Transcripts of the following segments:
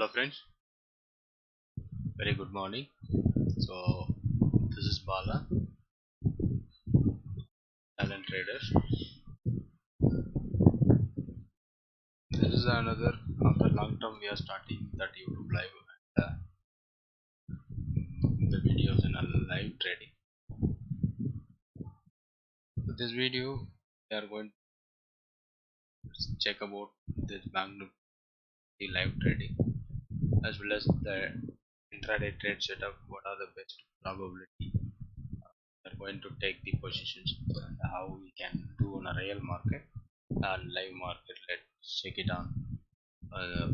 Hello friends, very good morning. So this is Bala, talent trader. This is another after long term we are starting that YouTube live and the videos in a live trading. So this video we are going to check about this Banknifty live trading as well as the intraday trade setup. What are the best probability we are going to take the positions and how we can do on a real market and live market. Let's check it on uh,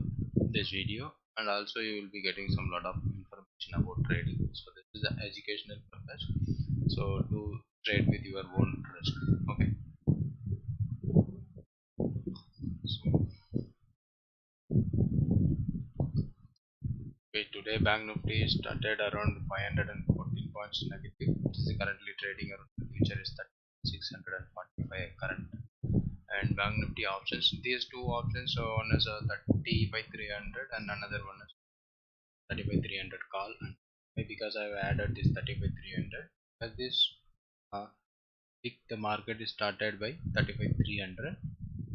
this video, and also you will be getting some lot of information about trading. So this is an educational purpose, so do trade with your own risk. Okay, so today Bank Nifty started around 514 points negative. It is currently trading around, the future is 645 current. And Bank Nifty options, these two options, so one is a 30 by 300 and another one is 30 by 300 call. And because I've added this 30 by 300, as this uh, the market is started by 30 by 300.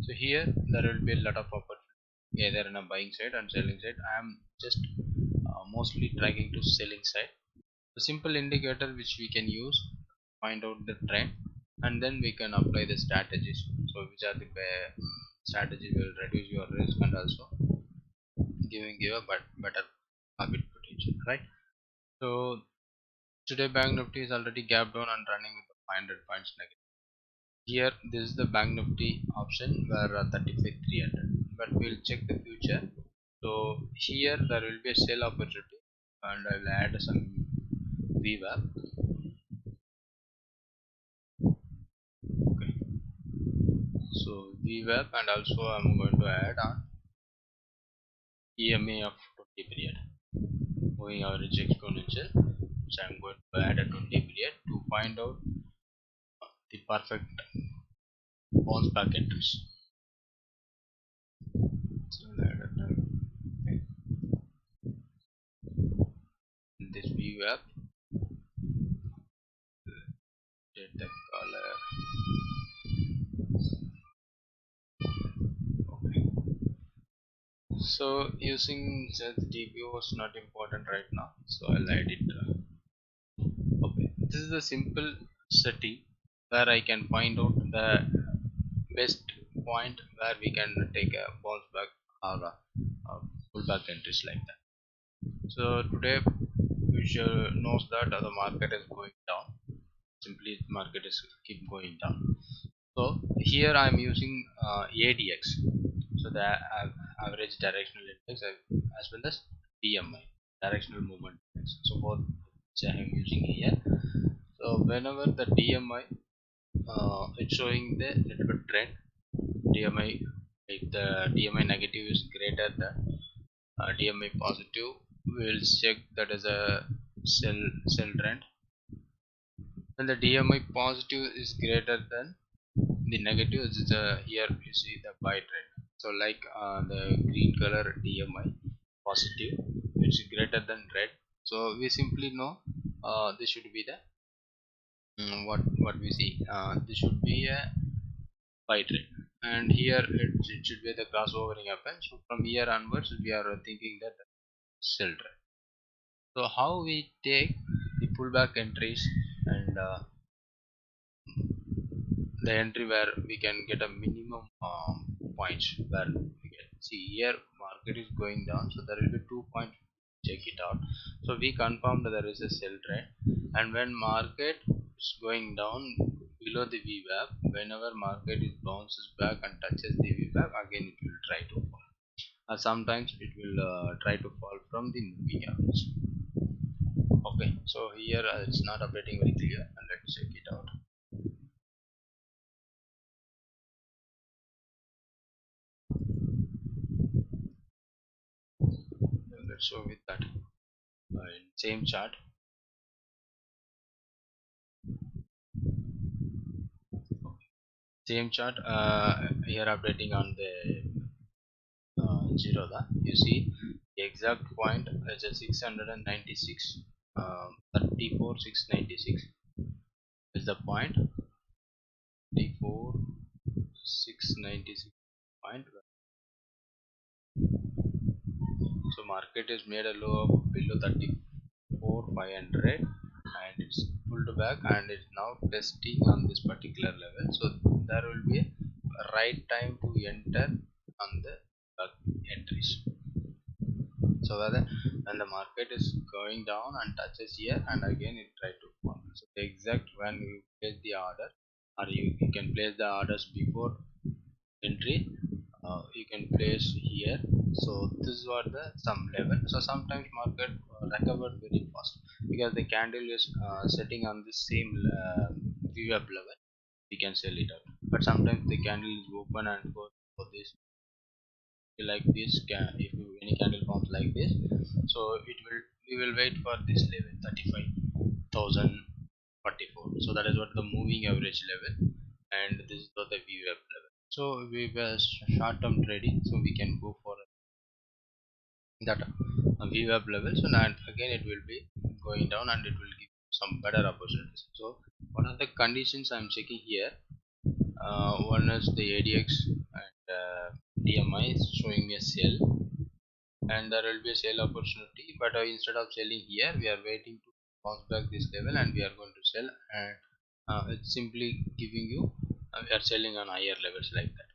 So here there will be a lot of opportunity either in a buying side and selling side. I am just mostly tracking to selling side. The simple indicator which we can use find out the trend, and then we can apply the strategies. So which are the strategy will reduce your risk and also giving you a better profit potential, right? So today Bank Nifty is already gap down and running with 500 points negative. Here this is the Bank Nifty option where 35,300, but we'll check the future. So here there will be a sell opportunity, and I will add some VWAP. Okay, so VWAP, and also I'm going to add on EMA of 20 period. Moving average exponential, so I'm going to add a 20 period to find out the perfect bounce back entries. So okay, in this VWAP, get the color. Okay, so using ZDP was not important right now, so I'll edit. Okay, this is a simple setting where I can find out the best point where we can take a bounce back or a pullback entries like that. So today we should knows that the market is going down. Simply market is keep going down. So here I am using ADX, so the average directional index, as well as DMI, directional movement index. So both which I am using here. So whenever the DMI it's showing the little bit trend, DMI, if the DMI negative is greater than DMI positive, we will check that is a sell trend. When the DMI positive is greater than the negative, is here you see the buy trend. So like the green color DMI positive, it's greater than red, so we simply know this should be the what we see, this should be a buy trend, and here it should be the crossovering happen. So from here onwards we are thinking that sell trend. So how we take the pullback entries, and the entry where we can get a minimum points where we get, see here market is going down, so there will be 2 points, check it out. So we confirmed there is a sell trend, and when market is going down below the VWAP, whenever market is bounces back and touches the VWAP, again it will try to fall. Sometimes it will try to fall from the moving average. Okay, so here it's not updating very clear, and let's check it out. Let's show with that same chart. Same chart here updating on the zero. You see The exact point is a 696, 34,696 is the point. 34,696 point. So market is made a low of below 34,500 and it's pulled back and it's now testing on this particular level. So there will be a right time to enter on the entries. So whether when the market is going down and touches here and again it try to fall. So the exact when you place the order, or you can place the orders before entry, you can place here. So this is what the some level. So sometimes market recovered very fast because the candle is setting on the same view up level, we can sell it out. But sometimes the candle is open and goes for this like this. If any candle forms like this, so it will we will wait for this level 35,044. So that is what the moving average level, and this is what the VWAP level. So we were short term trading, so we can go for that VWAP level. So now again it will be going down and it will give some better opportunities. So what are the conditions I'm checking here? One is the ADX and DMI is showing me a sell, and there will be a sell opportunity, but instead of selling here we are waiting to bounce back this level and we are going to sell, and it's simply giving you we are selling on higher levels like that.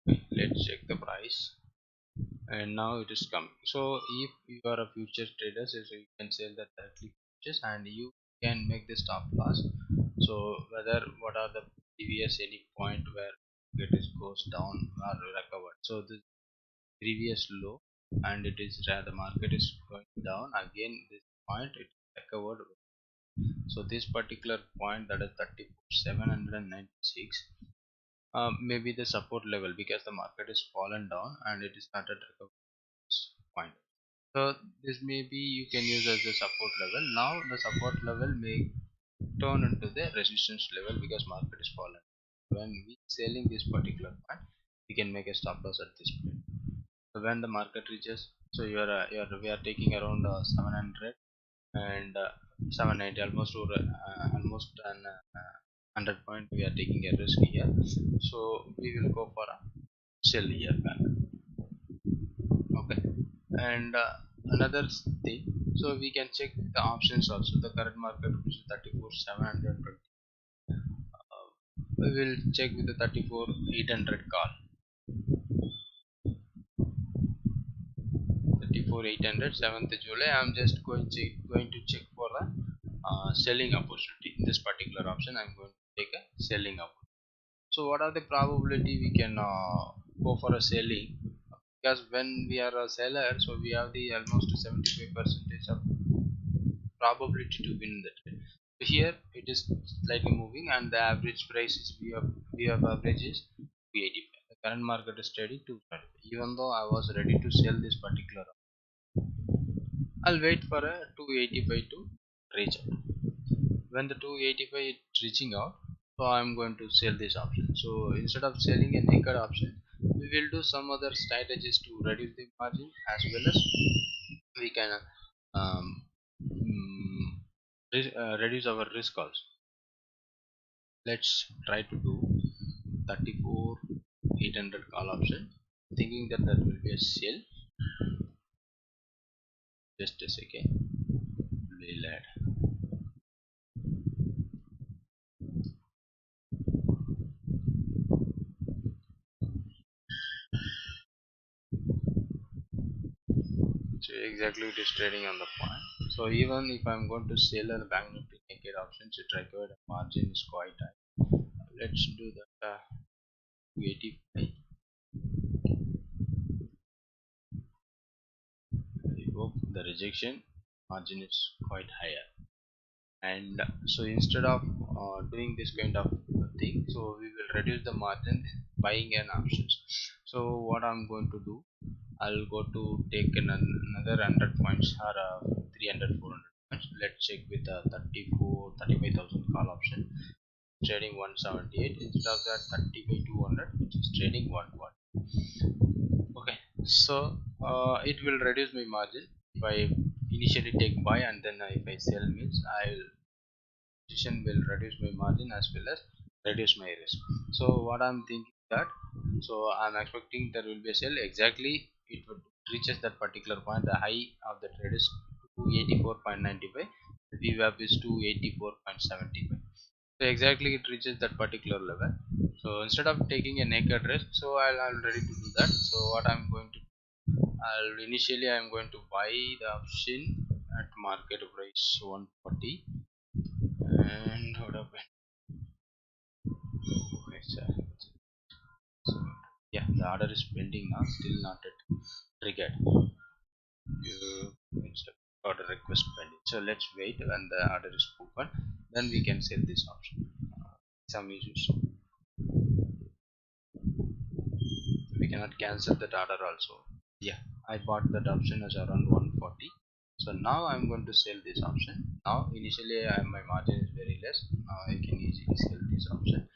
Okay, let's check the price, and now it is coming. So if you are a future trader, so you can sell that directly futures and you can make the stop loss. So whether what are the previous any point where it is goes down or recovered. So this previous low and it is the market is going down again, this point it recovered. So this particular point, that is 34,796, maybe the support level because the market is fallen down and it is started recovering this point. So this may be you can use as the support level. Now the support level may turn into the resistance level because market is fallen. When we selling this particular point, we can make a stop loss at this point. So when the market reaches, so we are taking around 700 and 790, almost over almost an 100 point we are taking a risk here. So we will go for a sell here back. Okay, and another thing, so we can check the options also. The current market which is 34,720, we will check with the 34,800 call. 34,800 7th July. I'm just going to check for a selling opportunity in this particular option. I'm going to take a selling opportunity. So what are the probability we can go for a selling? Because when we are a seller, so we have the almost 75% of probability to win the trade. So here it is slightly moving and the average price is we have average is 285. The current market is trading 225. Even though I was ready to sell this particular, I'll wait for a 285 to reach out. When the 285 is reaching out, so I'm going to sell this option. So instead of selling a naked option, we will do some other strategies to reduce the margin, as well as we can um, reduce our risk also. Let's try to do 34,800 call option, thinking that that will be a sell. Just a second, we'll add. So exactly it is trading on the point. So even if I'm going to sell a Banknifty naked options, it required margin is quite high. Let's do that 285. I hope the rejection margin is quite higher. And so instead of doing this kind of thing, so we will reduce the margin buying an options. So what I'm going to do, I'll go to take another 100 points or 300 400 points. Let's check with the 35,000 call option. trading 178 instead of that 30 by 200 which is trading 1. Okay, so it will reduce my margin if I initially take buy and then if I sell means I'll decision will reduce my margin as well as reduce my risk. So what I'm thinking that, so I'm expecting there will be a sell exactly it would reaches that particular point. The high of the trade is 284.95, the VWAP is 284.75. So exactly it reaches that particular level. So instead of taking a naked risk, so I'll ready to do that. So what I'm going to, I'll initially I'm going to buy the option at market price 140 and hold up. Okay, so yeah, the order is pending now, still not yet triggered. It's the order request pending. So let's wait when the order is open, then we can sell this option. Some issues, we cannot cancel that order also. Yeah, I bought that option as around 140. So now I'm going to sell this option. Now initially my margin is very less. Now I can easily sell this option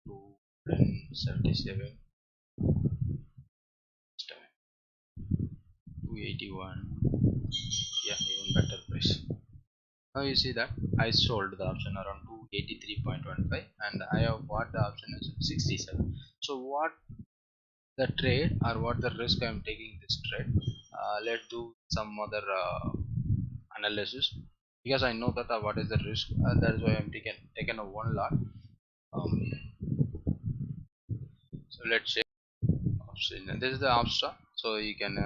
to 77, 281. Yeah, even better price. Now you see that I sold the option around 283.15 and I have bought the option as 67. So what the trade or what the risk I am taking this trade, let's do some other analysis, because I know that what is the risk, that is why I'm taken a one lot. um, so let's say option, and this is the abstract, so you can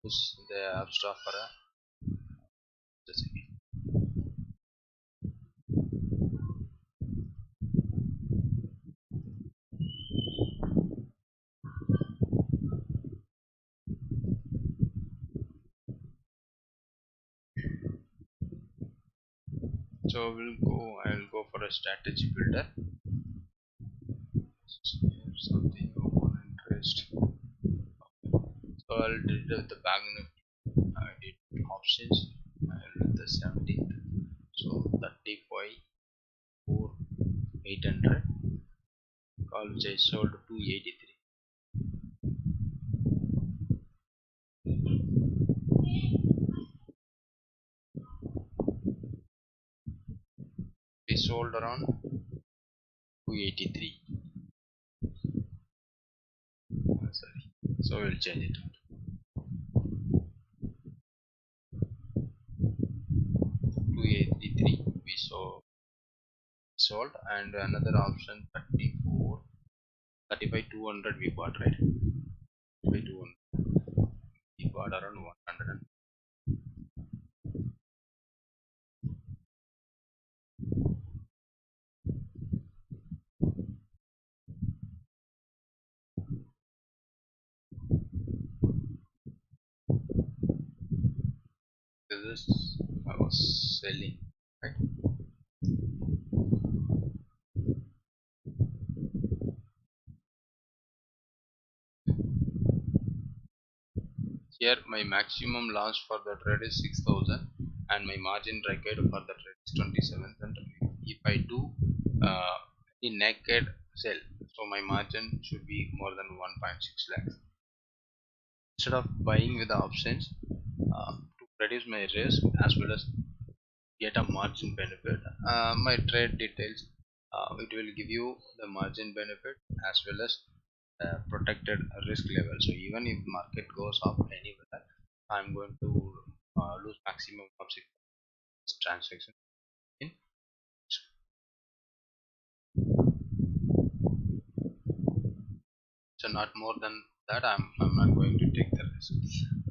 use the abstract for a just a second. So I'll go for a strategy builder. Here's something open interest. So I'll do the Banknifty. I did options. I'll do the 17th. So 35 4 800 call which I sold 283. We sold around 283. Sorry. So we'll change it. 283 we sold, and another option 34 35 200 we bought, right? By 200 we bought around 100. This is I was selling, right? Here my maximum loss for the trade is 6,000 and my margin required for the trade is 27. And if I do the naked sell, so my margin should be more than 1.6 lakhs. Instead of buying with the options, to reduce my risk as well as get a margin benefit, my trade details, it will give you the margin benefit as well as protected risk level. So even if market goes up anywhere, I'm going to lose maximum of 6 transactions in. So not more than that, I'm not going to take the risk.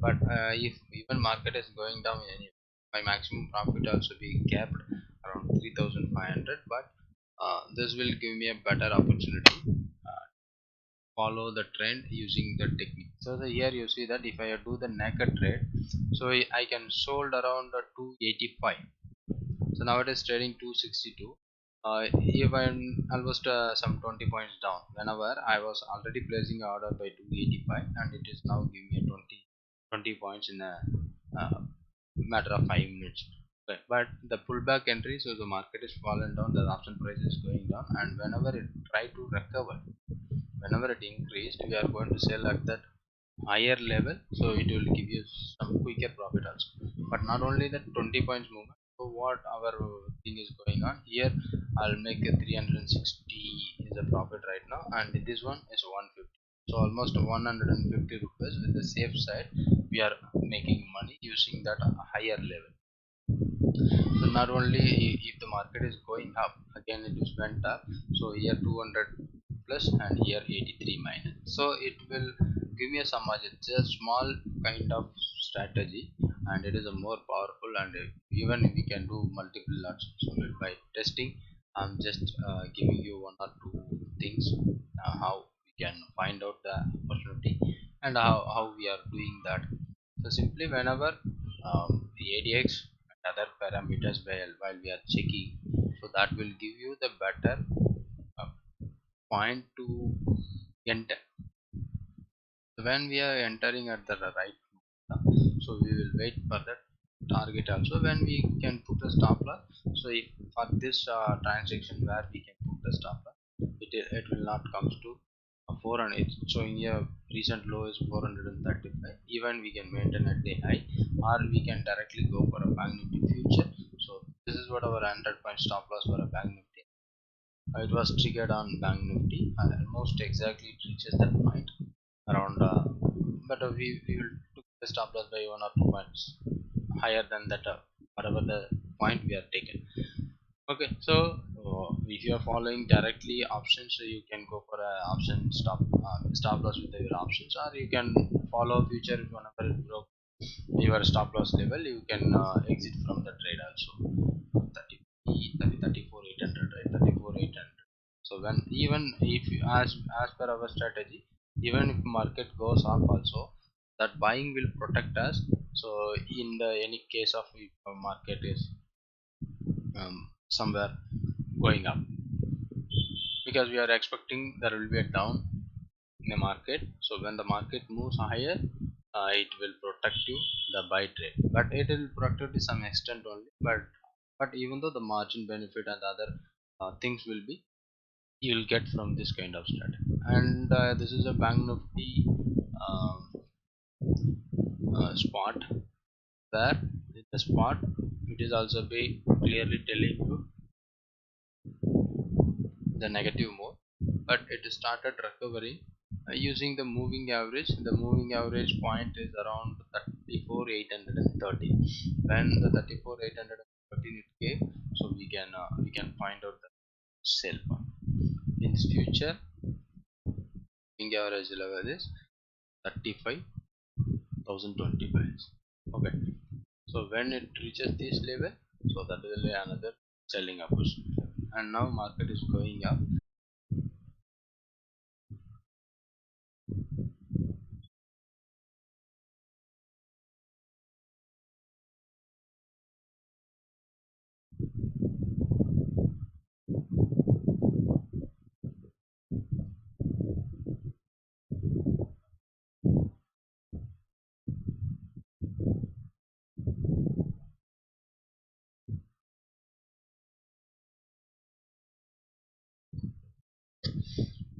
But if even market is going down anyway, my maximum profit also be capped around 3,500. But this will give me a better opportunity, follow the trend using the technique. So here you see that if I do the naked trade, so I can sold around 285. So now it is trading 262. Even almost some 20 points down. Whenever I was already placing an order by 285 and it is now giving me a 20 points in a uh, matter of 5 minutes. Okay, but the pullback entry, so the market is fallen down, the option price is going down, and whenever it try to recover, whenever it increased, we are going to sell at that higher level, so it will give you some quicker profit also. But not only that 20 points movement. So what our thing is going on here, I'll make a 360 is a profit right now, and this one is 150, so almost 150 rupees with the safe side. We are making money using that higher level. So not only if the market is going up, again it is went up, so here 200 plus and here 83 minus, so it will give me some margin. It's a small kind of strategy, and it is a more powerful, and even we can do multiple lots. So by testing, I'm just giving you one or two things, how we can find out the opportunity, and how we are doing that. So simply whenever the ADX and other parameters while we are checking, so that will give you the better uh, point to enter. So when we are entering at the right, so we will wait for that target also, when we can put the stop loss. So if for this transaction where we can put the stop loss, it will not comes to 400. It's showing here recent low is 435. Even we can maintain at the high, or we can directly go for a bank nifty future. So this is what our 100 point stop loss for a bank nifty. It was triggered on bank nifty, almost exactly it reaches that point around, but we will took the stop loss by 1 or 2 points higher than that, whatever the point we are taken. Okay, so if you are following directly options, so you can go for a option stop loss with your options, or you can follow future whenever it broke your stop loss level, you can exit from the trade also. 30, 34 800, right? 34 800. So when even if as per our strategy, even if market goes up also, that buying will protect us. So in the any case of if market is somewhere going up, because we are expecting there will be a down in the market, so when the market moves higher, it will protect you the buy trade, but it will protect you to some extent only. But even though the margin benefit and other things will be, you will get from this kind of strategy. And this is a bank nifty um, spot, where in the spot it is also be clearly telling you the negative mode, but it started recovering using the moving average. The moving average point is around 34 813. When the 34 813 it came, so we can find out the sell point. In this future, moving average level is 35,025. Okay, so when it reaches this level, so that will be another selling opportunity. And now market is going up.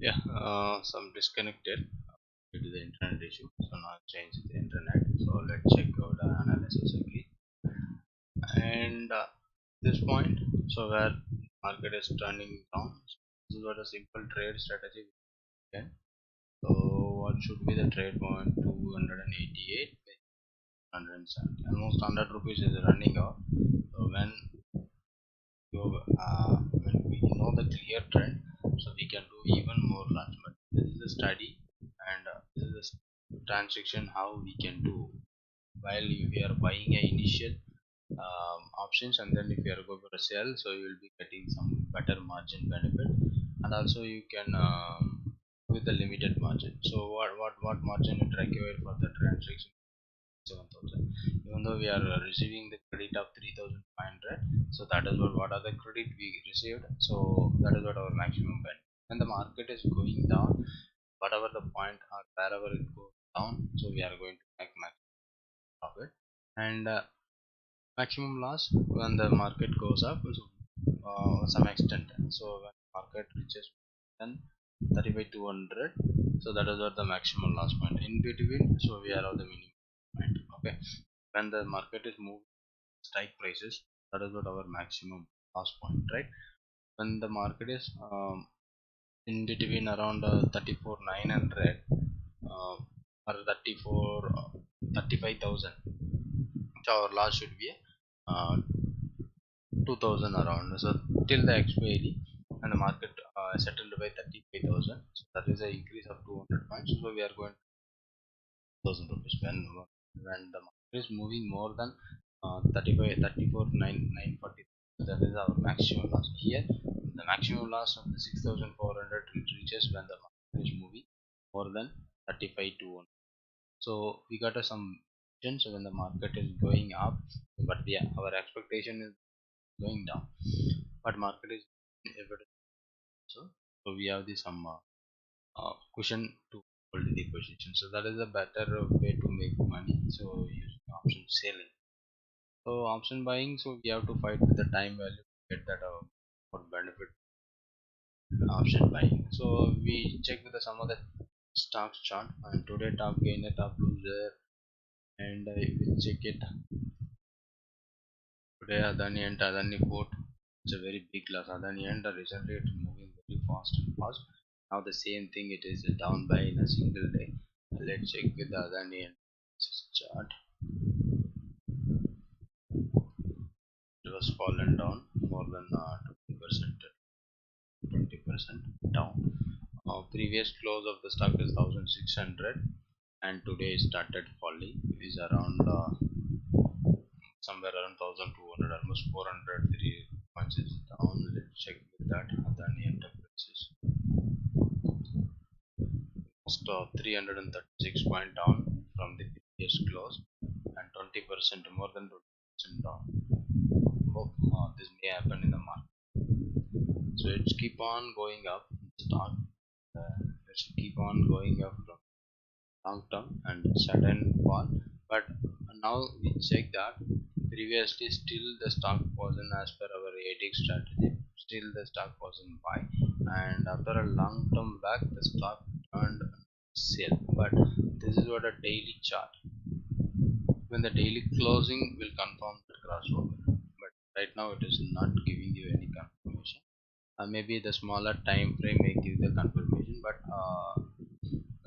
Yeah, some disconnected due to the internet issue. So now I've changed the internet. So let's check out the analysis again. And this point, so where market is turning down, this is what a simple trade strategy we can. So what should be the trade point? 288, 170, almost 100 rupees is running out. So you when we know the clear trend, so we can do even more large. But this is a study, and this is a transaction how we can do while we are buying a initial options, and then if you are going for a sell, so you will be getting some better margin benefit. And also you can with the limited margin. So what margin it required for the transaction? 7,000. Even though we are receiving the credit of 3,500, so that is what are the credit we received, so that is what our maximum benefit. When the market is going down, whatever the point or wherever it goes down, so we are going to make maximum profit. And maximum loss when the market goes up, so some extent. So when market reaches then 30 by 200, so that is what the maximum loss point. In between, so we are at the minimum point. Okay, when the market is moving strike prices, that is what our maximum loss point, right? When the market is in between around 34 900 or 34 35,000, so our loss should be uh, 2000 around. So till the expiry and the market settled by 35,000, so that is an increase of 200 points. So we are going 1000 rupees when the market is moving more than 35 34 9 940, that is our maximum loss. Here the maximum loss of the 6400 reaches when the market is moving more than 35 to 1. So we got some options when the market is going up, but our expectation is going down, but market is evident. So we have the some cushion to hold the position. So that is a better way to make money. So using option selling. So option buying, so we have to fight with the time value to get that for benefit option buying. So we check with some of the stocks chart, and today top gainer, top loser, and we check it today. Adani and Adani put, it's a very big loss. Adani and recently it's moving very fast and fast. Now the same thing, it is down by in a single day. Let's check with the Adani and chart. It was fallen down more than 20% down. Previous close of the stock is 1600, and today it started falling. It is around somewhere around 1200, almost 400 points is down. Let's check with that Adani Enterprises. Almost 336 point down from the previous close, and 20% more than 20% down. Hope this may happen in the market. So it's keep on going up. Stock it's keep on going up from long term and sudden fall. But now we check that previously still the stock wasn't as per our ADX strategy. Still the stock wasn't buy, and after a long term back the stock turned sell. But this is what a daily chart. When the daily closing will confirm the crossover, but right now it is not giving you any confirmation. Maybe the smaller time frame may give the confirmation, but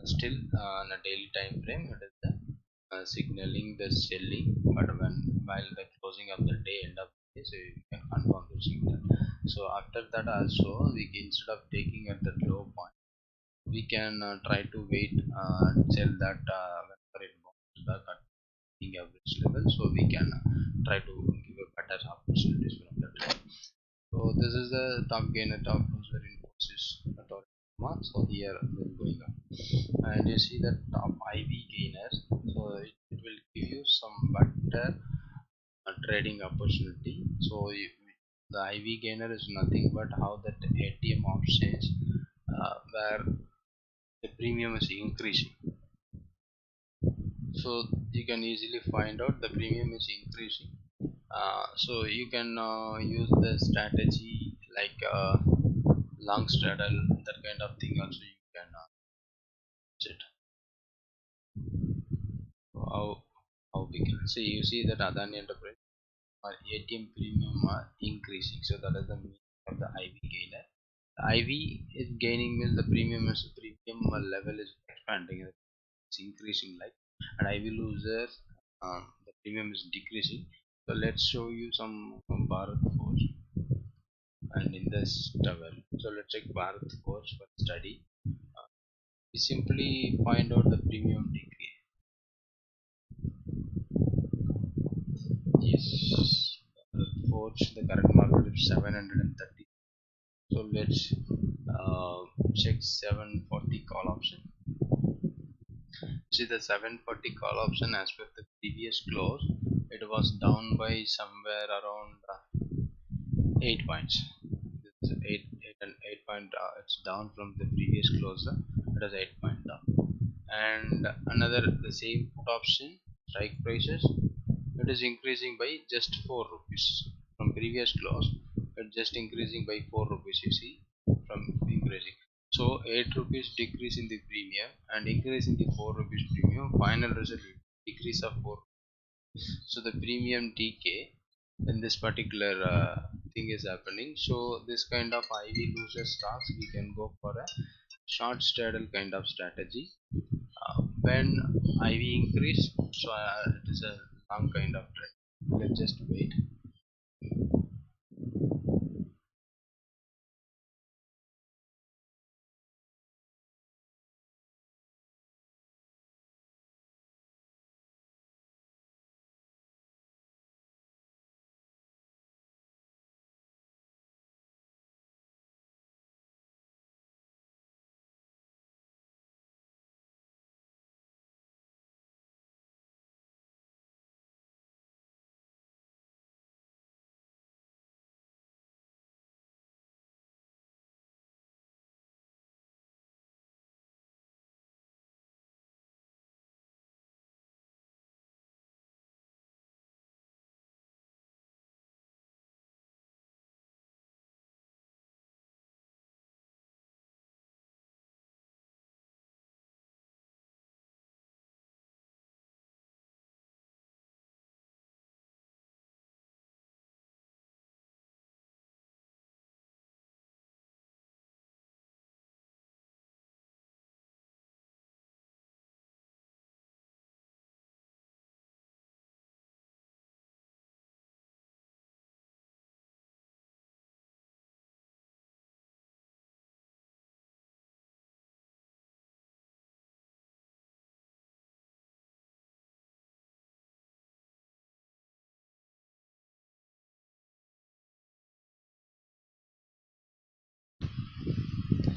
still on a daily time frame it is signaling the selling. But when while the closing of the day, end of the day, so you can confirm the signal. So after that also, we instead of taking at the low point, we can try to wait till that whenever it bounces back at the average level, so we can try to give a better opportunities from that. So this is the top gainer, top loser Infosys authority. So here we're going up, and you see the top IV gainers. So it will give you some better trading opportunity. So the IV gainer is nothing but how that ATM options where the premium is increasing. So you can easily find out the premium is increasing. So you can use the strategy like long straddle, that kind of thing also you can use it. So how we can see, you see that Adani Enterprise or ATM premium are increasing, so that is the meaning of the IV gainer. The IV is gaining means the premium level is expanding, it's increasing like, and IV losers, the premium is decreasing. So let's show you some Bharat Force and in this tower. So let's check Bharat Force for study. We simply find out the premium decay. Yes, Forge, the current market is 730. So let's check 740 call option. See the 740 call option, as per the previous close, it was down by somewhere around 8 points. This is 8 and 8 point. It's down from the previous close. It is 8 point down. And another the same put option strike prices. it is increasing by just 4 rupees from previous close. It just increasing by 4 rupees, you see, from increasing. So 8 rupees decrease in the premium and increase in the 4 rupees premium, final result will be decrease of 4. So the premium decay in this particular thing is happening. So this kind of IV loser stocks we can go for a short straddle kind of strategy. When IV increase, so it is a long kind of trend. Let's just wait.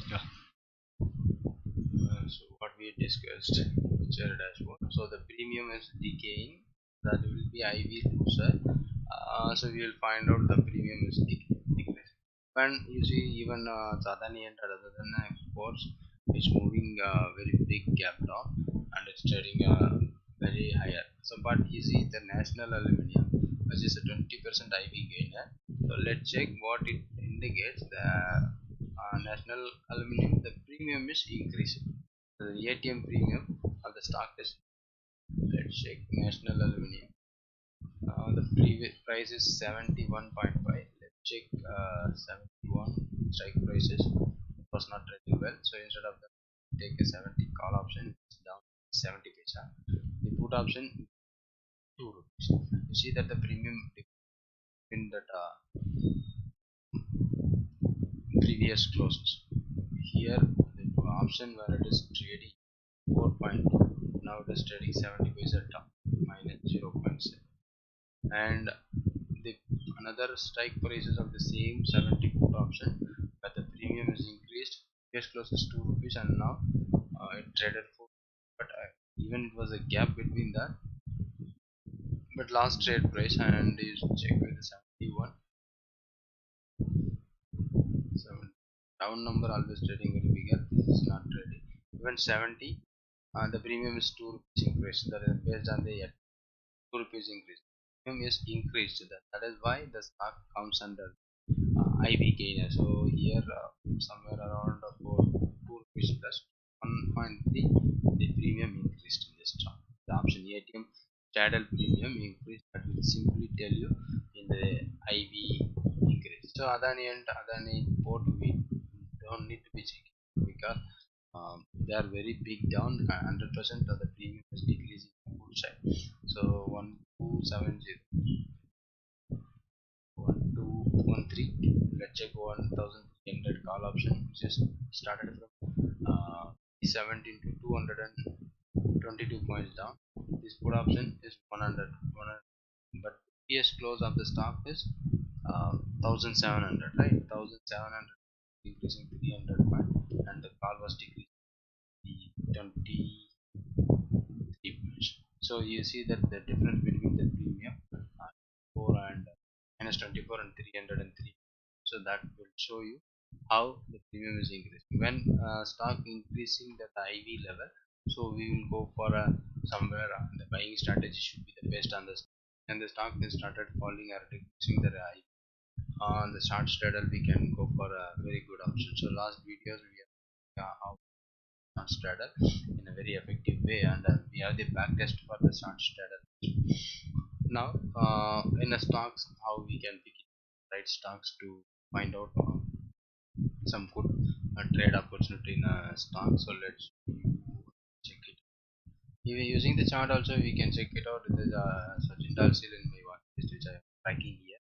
Yeah. So what we discussed, picture dashboard. So the premium is decaying, that will be IV loser. So we will find out the premium is decreasing. When you see even Sadhani and other than exports, it's moving very big gap down and it's trading very higher. So but you see the national aluminum, which is a 20% IV gainer. So let's check what it indicates. The national aluminum, the premium is increasing. The ATM premium of the stock is, let's check national aluminum. The previous price is 71.5. Let's check 71 strike prices. It was not trading well, so instead of the take a 70 call option, it's down 70 paisa. The put option 2 rupees. You see that the premium in that previous closes. Here the option where it is trading 4.2, now it is trading 70 paisa down, minus 0.7. And the another strike prices of the same 70 put option, but the premium is increased. Previous close is 2 rupees and now it traded 4. But even it was a gap between that, but last trade price and is check with the 71. So down number always trading very bigger. This is not trading even 70. The premium is 2 rupees increase, that is based on the 2 rupees increase. Premium is increased, that is why the stock comes under IV gainer. So here somewhere around 4 2 rupees plus 1.3, the premium increased in this stock. The option ATM straddle premium increase, that will simply tell you in the IV increase. So Adani and Adani port we don't need to be checking because they are very big down. 100% of the premium is decreasing on both side. So 1270, 1213. Let's check 1300 call option, which is started from 17 to 222 points down. This put option is 100, 100, but PS close of the stock is 1700, right? 1700 decreasing 300 point, and the call was decreasing 20 points. So you see that the difference between the premium 4 and minus 24 and 303. So that will show you how the premium is increasing when stock increasing the IV level. So we will go for a somewhere the buying strategy should be the best on this. and the stock is started falling or decreasing the high on the start straddle, we can go for a very good option. So last videos we have how start straddle in a very effective way, and we have the back test for the start straddle. Now in the stocks, how we can pick right stocks to find out some good trade opportunity in a stock. So let's check it. Even using the chart also we can check it out. There's a Jindal seal in my watch list which I am tracking here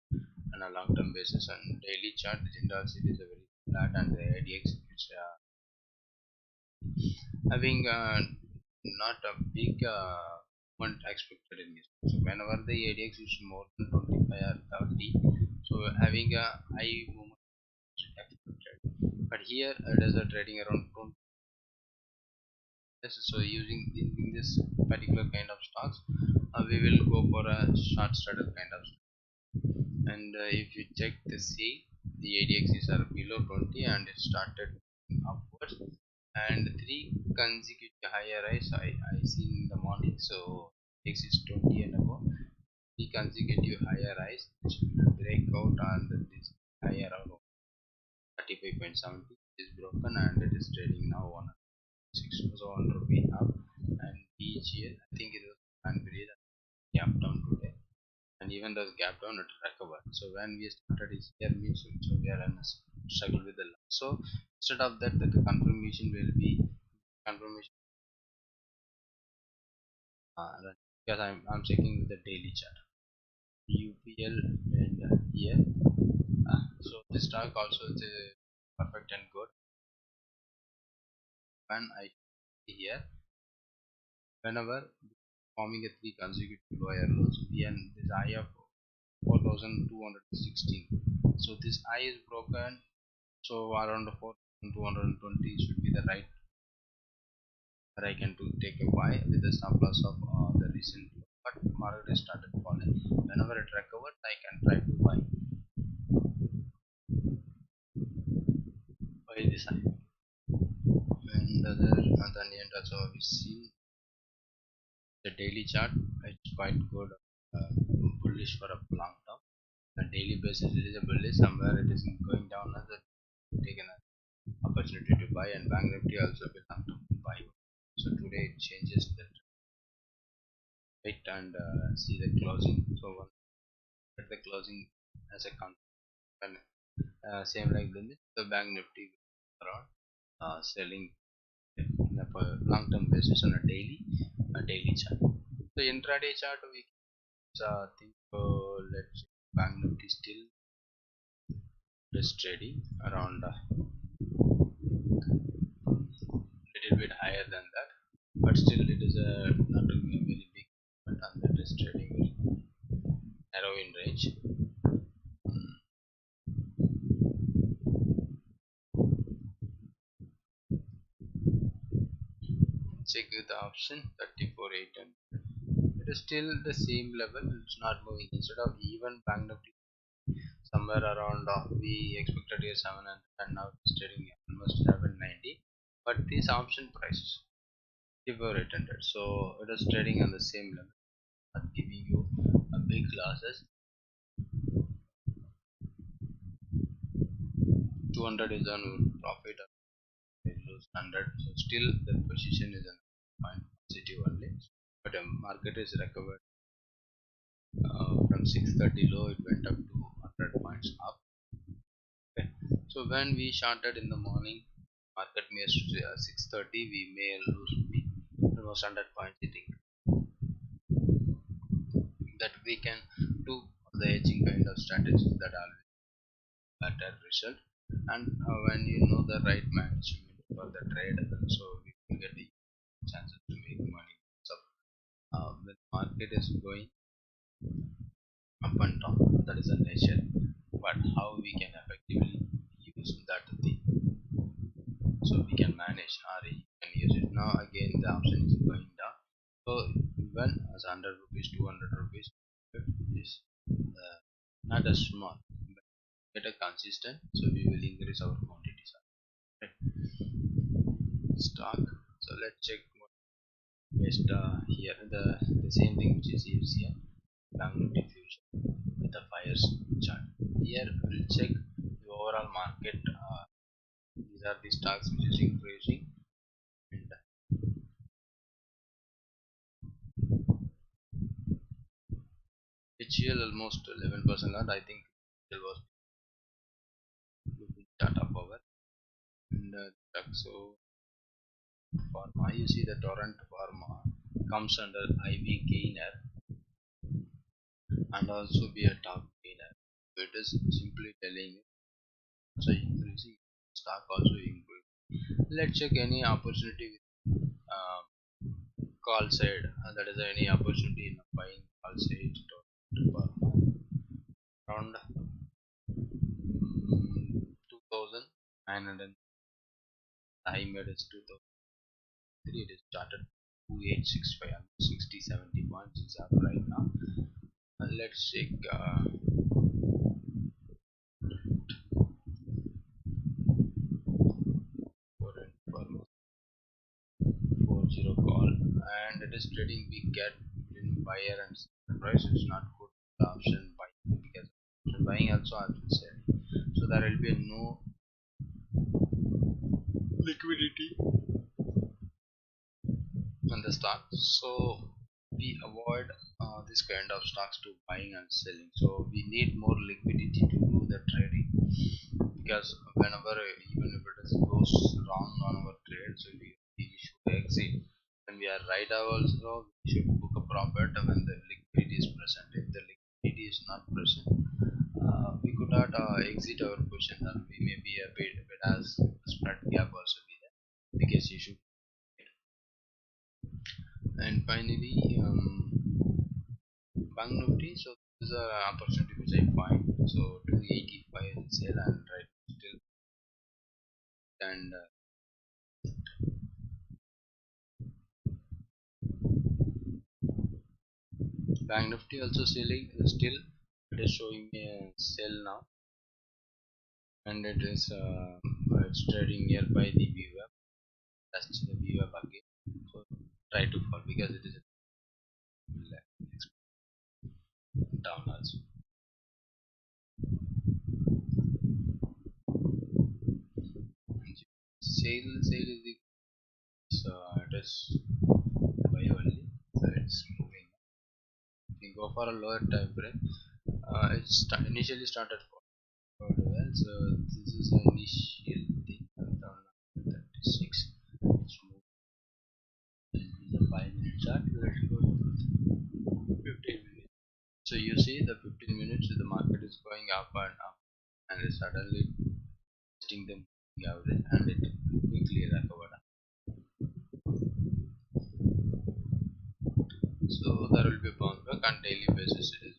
on a long term basis. On daily chart, the Jindal seal is a very flat, and the ADX which having not a big movement expected in this. So whenever the ADX is more than 25 or 30, so having a high movement is expected. But here it is a trading around 20. So using in this particular kind of stocks, we will go for a short straddle kind of stock. And if you check the C, the ADXs are below 20 and it started upwards, and three consecutive higher highs I see in the morning. So X is 20 and above, three consecutive higher highs which will break out, and this higher around 35.70 is broken, and it is trading now on 6 so 1 rupee up. And PGL, I think it was Banbury that gap down today, and even the gap down it recovered. So when we started is here means so we are in a struggle with the loss. So instead of that, the confirmation will be confirmation because I'm checking with the daily chart UPL, and here so the stock also is perfect and good. When I see here, whenever forming a three consecutive lower lows, we and this high of 4216, so this high is broken, so around 4220 should be the right where I can to take a buy with the stop loss of the recent low. But market has started falling. Whenever it recovers, I can try to buy this high. And on the end also we see the daily chart. It's quite good, uh, bullish for a long term. On a daily basis, it is a bullish. Somewhere it is going down, as taken an opportunity to buy, and Bank Nifty also will long term buy. So today it changes the rate, and see the closing. So at the closing as a and same like the Bank Nifty around selling in a long term basis on a daily chart. So intraday chart we think let's Bank Nifty still is trading around little bit higher than that, but still it is not a very big movement, and that is trading very narrow in range. Check with the option 34,800. It is still the same level, it's not moving. Instead of even Bank Nifty somewhere around we expected a 700, and now it's trading almost 790, but this option price is 34,800, so it is trading on the same level, not giving you a big losses. 200 is on profit, they lose 100, so still the position is in point positive only, but the market is recovered from 630 low, it went up to 100 points up. Okay. So when we started in the morning, market may 630, we may lose almost 100 points. I think that we can do the hedging kind of strategies that are better result, and when you know the right management for the trade, so we will get the chances to make money. So when market is going up and down, that is a nature, but how we can effectively use that thing, so we can manage RE and use it. Now again the option is going down, so when as 100 rupees 200 rupees is uh, not as small, but get a consistent, so we will increase our quantities. Right. Stock, so let's check what best here the same thing which is used here. Banknifty future with a 5 years chart. Here we'll check the overall market. These are the stocks which is increasing, and HCL almost 11% lot. I think it was Tata Power and so Pharma. You see the Torrent Pharma comes under IV gainer and also be a top gainer. So it is simply telling you so increasing stock also increase. Let's check any opportunity with call side. That is any opportunity in buying call side Pharma around 2,900. I made it 2003. It is started 2865 60 70 points is up right now. Let's check current Pharma 40 call, and it is trading big gap between buyer and seller. Price is not good option buying because buying also option selling. So there will be no liquidity in the stock. So we avoid this kind of stocks to buying and selling. So we need more liquidity to do the trading because whenever even if it is goes wrong on our trade, so we should exit. When we are right also, we should book a profit when the liquidity is present. If the liquidity is not present, we could not exit our position, and we may be a bit as spread gap also be there because you should. And finally, Bank Nifty. So this is an opportunity which I find. So 285 sale and right still, and Bank Nifty also selling still. It is showing a sell now, and it is it's trading nearby the VWAP. That's the VWAP again. So try to fall because it is down also. Sale is the so it is buy only. So it's moving. If you go for a lower time frame, it's initially started for well. So this is the initial thing around 36. It's moving in the 5 minute chart. Let's go to 15 minutes. So you see the 15 minutes the market is going up and up, and it's suddenly testing the moving average, and it quickly recovered. So there will be a bounce back on daily basis. It is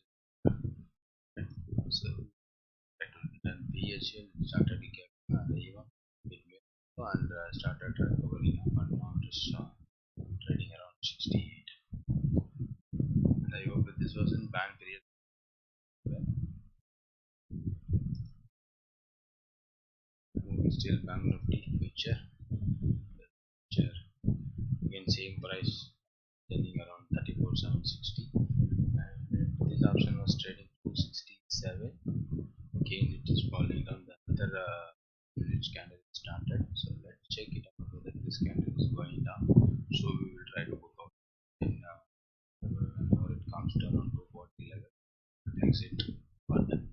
so it will be done. PHL started recovering and even midway and started recovering up, and now it is trading around 68. And I hope that this was in bank period. Moving still Bank Nifty future again same price selling around 34,760, and this option was trading 267. Again it is falling down. The other minutes candle started, so let's check it out whether this candle is going down. So we will try to book out in whenever it comes down on 240 level, exit for the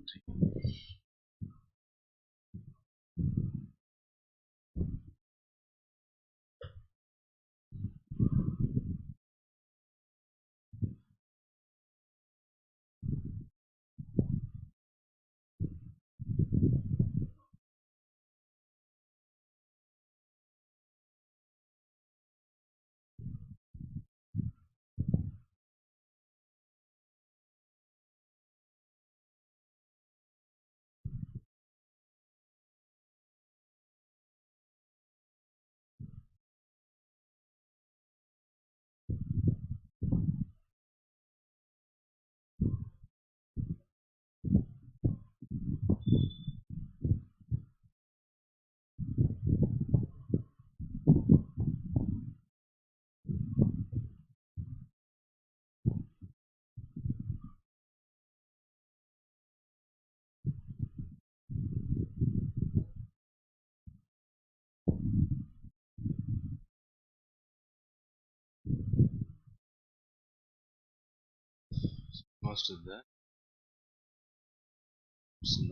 most of the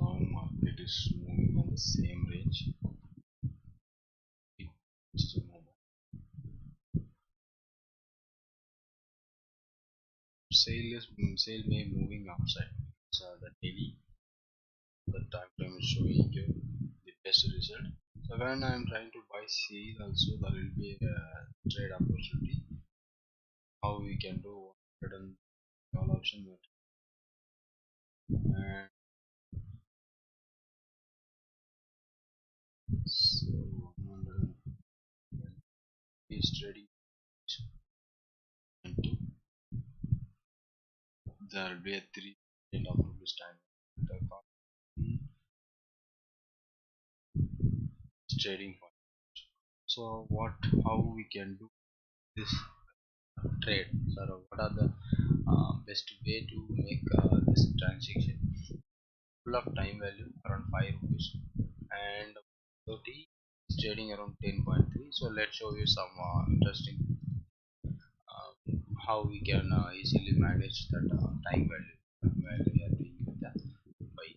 now market is moving on the same range. Just a moment. Sale may moving upside. So the daily the time frame is showing you the best result. So when I am trying to buy sale also there will be a trade opportunity. How we can do written call option and so 100 is trading into there will be a 3 end of this time trading point. So what how we can do this trade? So what are the best way to make this transaction? Full of time value around 5 rupees and 30 is trading around 10.3. So let's show you some interesting how we can easily manage that time value while we are doing with that by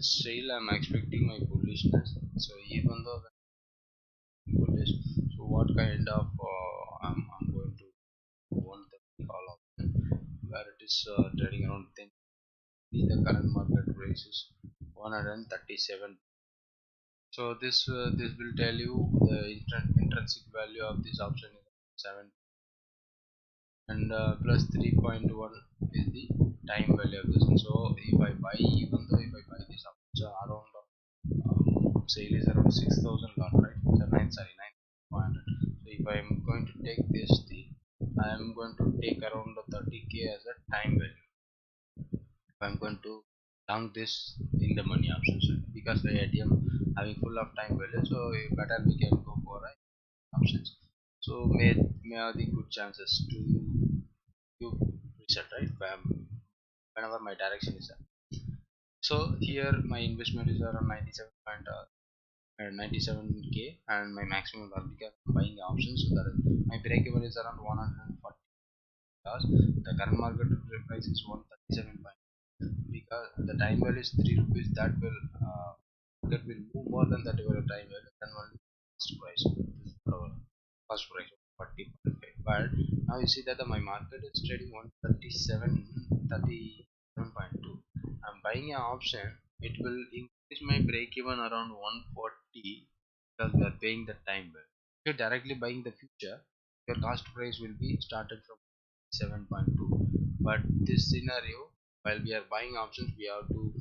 sale. I'm expecting my bullishness. So even though I'm bullish, so what kind of I'm going to want the call option where it is trading around 10. The current market price is 137. So this will tell you the intrinsic value of this option is 7 and plus 3.1 is the time value of this one. So if I buy even though if I buy this option so around sale is around 6,000 lot right so 9 sorry 9,500. So if I am going to take this thing I am going to take around 30k as a time value if I'm going to long this in the money options because the ATM having full of time value so better we can go for options. So may have the good chances to you reset right whenever my direction is up. So here my investment is around 97k and my maximum loss because I'm buying options so that my break even is around 140 dollars. The current market price is 137 because the time value is 3 rupees that will move more than that time value than only cost price. This is our cost price of 40.5. But now you see that my market is trading 137.2. I'm buying an option. It will increase my break even around 140 because we are paying the time value. If you're directly buying the future, your cost price will be started from 7.2. But this scenario, while we are buying options, we have to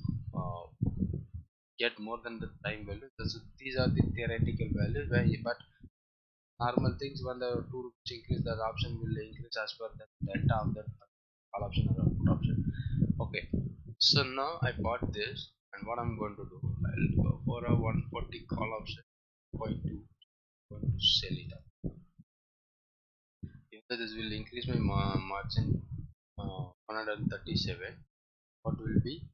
get more than the time value. So these are the theoretical values. But normal things when the two rupees increase, the option will increase as per the delta of the call option or put option. Okay. So now I bought this, and what I'm going to do, I'll go for a 140 call option. Going to sell it up. If this will increase my margin 137, what will be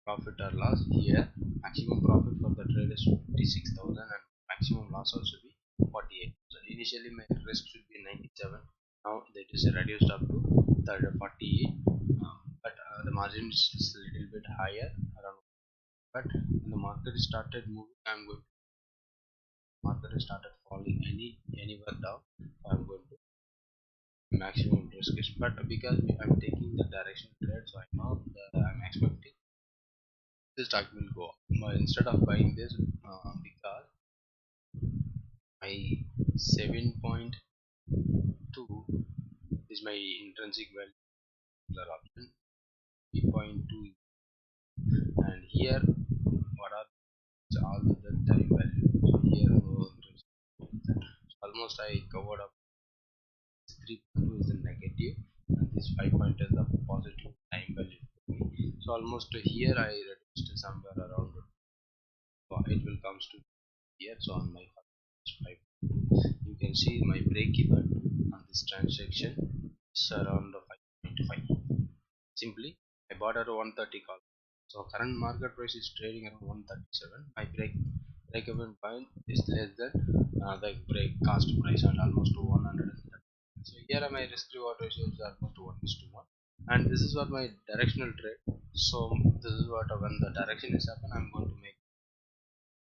profit or loss here? Maximum profit for the trade is 56,000 and maximum loss also be 48. So initially my risk should be 97. Now that is reduced up to 48. But the margin is a little bit higher around. But when the market started moving, I'm going. Market started falling anywhere down. So I'm going to maximum risk is. But because I'm taking the direction trade, so I know that I'm expecting this stock will go up. But instead of buying this because my 7.2 is my intrinsic value option 3.2 and here what are all the time value so here no intrinsic so almost I covered up 3.2 is the negative and this 5 point is the positive time value for me. So almost here I reduced somewhere around it will comes to here so on my 5 you can see my break even on this transaction is around 5.5 simply I bought at 130 call So current market price is trading around 137. My break-even point is less than the break cost price and almost to 130. So here my risk reward ratio is almost 1:1, and this is what my directional trade. So this is what when the direction is happen, I'm going to make.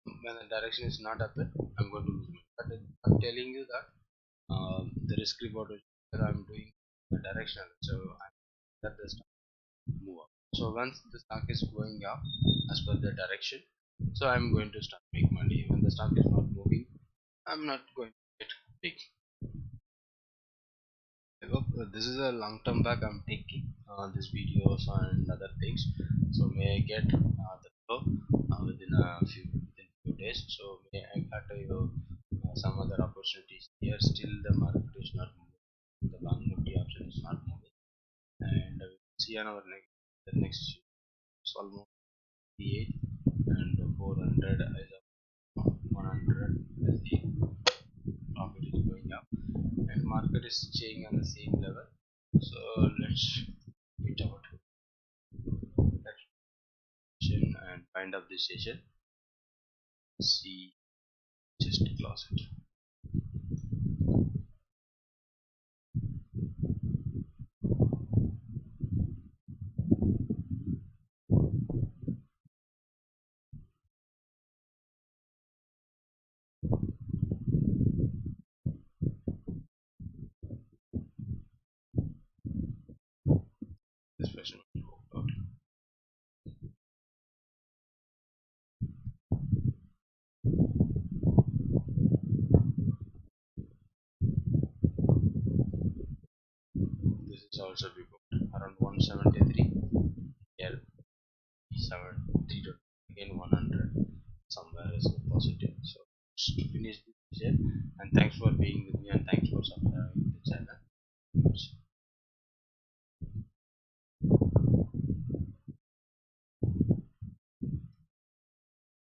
When the direction is not happen, I'm going to lose money. But I'm telling you that the risk reward ratio I'm doing the directional. So I'm that the stock move up. So once the stock is going up as per the direction, so I'm going to start make money. When the stock is not moving, I'm not going to get big. I hope this is a long term back I'm taking these videos and other things. So may I get the flow within few days. So may I got some other opportunities here. Still the market is not moving. The bank nifty option is not moving, and we will see on our next it's almost 8 and 400 is up 100 as the profit is going up and market is staying on the same level. So let's quit out that session and find up this session. See, just close it. This session will go out. This is also before around 173 here 73 again 100 somewhere is positive. So to finish this session and thanks for being with me.